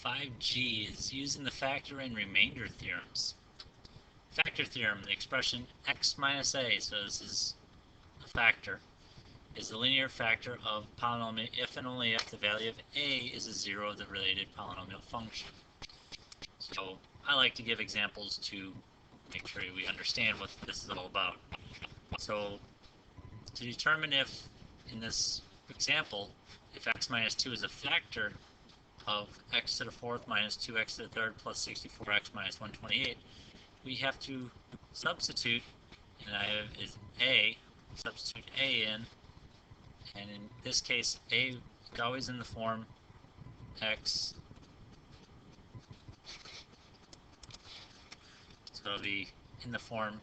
5G is using the factor and remainder theorems. Factor theorem, the expression x minus a, so this is a factor, is the linear factor of polynomial if and only if the value of a is a zero of the related polynomial function. So I like to give examples to make sure we understand what this is all about. So to determine if, in this example, if x minus 2 is a factor of x to the fourth minus 2x to the third plus 64x minus 128, we have to substitute, and I have is a, substitute a in, and in this case a is always in the form x, so it'll be in the form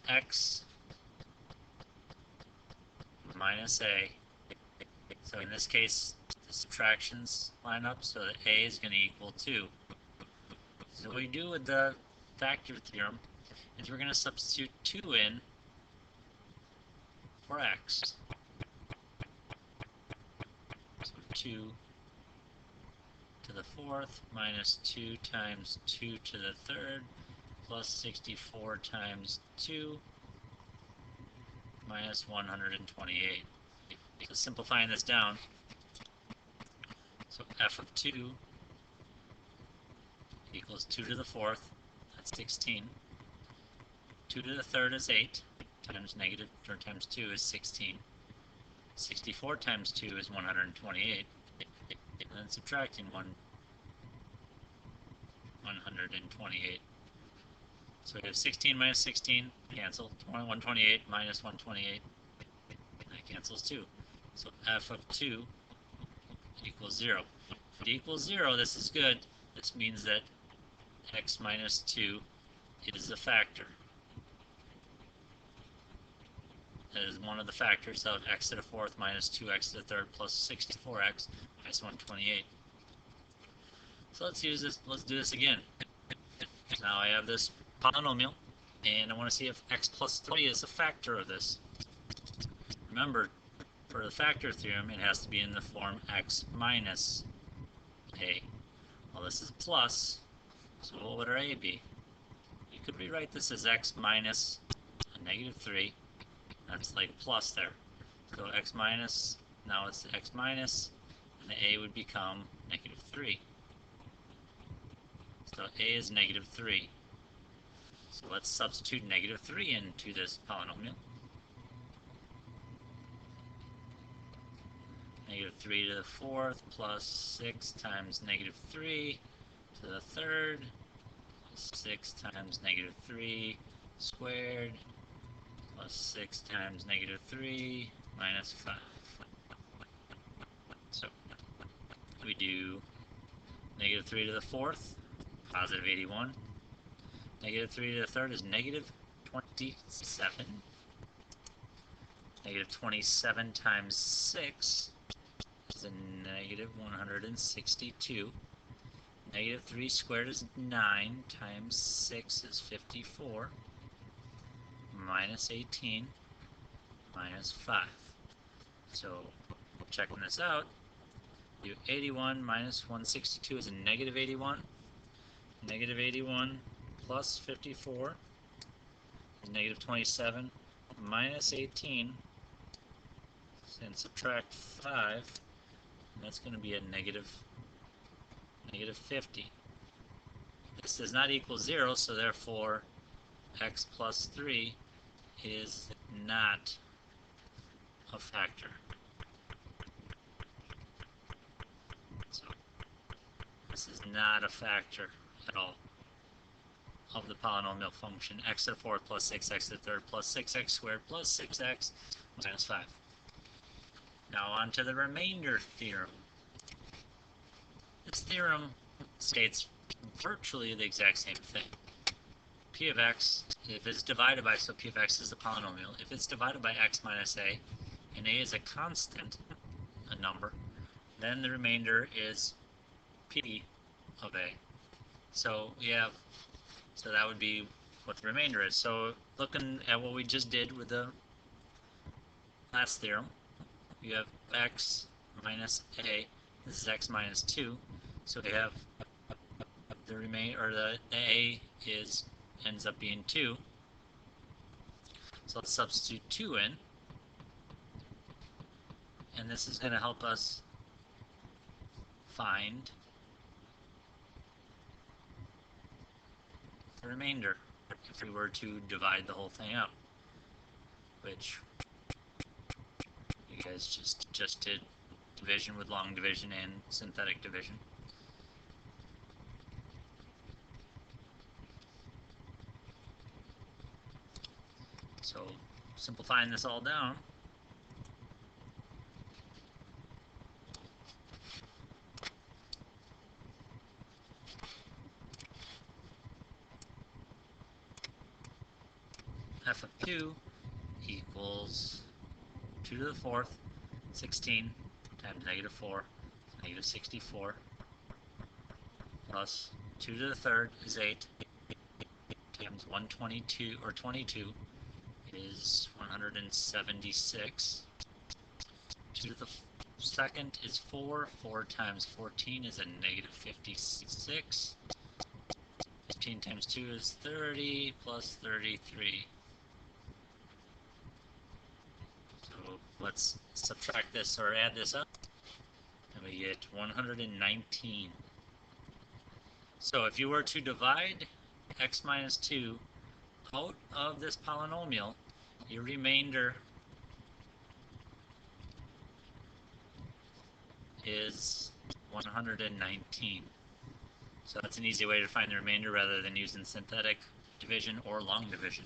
x minus a. So in this case the subtractions line up so that a is going to equal 2. So what we do with the factor theorem is we're going to substitute 2 in for x. So 2 to the fourth minus 2 times 2 to the third plus 64 times 2 minus 128. So simplifying this down, so f of 2 equals 2 to the fourth, that's 16. 2 to the third is 8, times negative, or times 2 is 16. 64 times 2 is 128, and then subtracting 128. So we have 16 minus 16, cancel, 128 minus 128, that cancels 2. So f of 2 equals 0. If it equals 0, this is good. This means that x minus 2 is a factor. That is one of the factors of x to the fourth minus 2x to the third plus 64x minus 128. So let's use this. Let's do this again. Now I have this polynomial, and I want to see if x plus 3 is a factor of this. Remember, for the factor theorem, it has to be in the form x minus a. Well, this is plus, so what would our a be? You could rewrite this as x minus a negative 3. That's like plus there. So x minus, now it's x minus, and the a would become negative 3. So a is negative 3. So let's substitute negative 3 into this polynomial. Negative 3 to the fourth plus 6 times negative 3 to the third plus 6 times negative 3 squared plus 6 times negative 3 minus 5. So we do negative 3 to the fourth, positive 81. Negative 3 to the third is negative 27. Negative 27 times 6 is a negative 162. Negative 3 squared is 9 times 6 is 54. Minus 18 minus 5. So checking this out, do 81 minus 162 is a negative 81. Negative 81 plus 54 is negative 27 minus 18, and subtract 5, and that's going to be a negative 50. This does not equal 0, so therefore x plus 3 is not a factor. So this is not a factor at all of the polynomial function x to the fourth plus 6x to the third plus 6x squared plus 6x minus 5. Now on to the remainder theorem. This theorem states virtually the exact same thing. P of x, if it's divided by, so P of x is the polynomial, if it's divided by x minus a, and a is a constant, a number, then the remainder is P of a. So we have, so that would be what the remainder is. So looking at what we just did with the last theorem, you have x minus a, this is x minus 2, so we have the a ends up being 2. So let's substitute 2 in, and this is going to help us find the remainder if we were to divide the whole thing out, which you guys just did division with long division and synthetic division. So simplifying this all down, f of 2 equals 2 to the 4th, 16 times negative 4, negative 64, plus 2 to the 3rd is 8, times 122, or 22, is 176. 2 to the 2nd is 4. 4 times 14 is a negative 56. 15 times 2 is 30, plus 33. So let's subtract this or add this up, and we get 119. So if you were to divide x minus 2 out of this polynomial, your remainder is 119. So that's an easy way to find the remainder rather than using synthetic division or long division.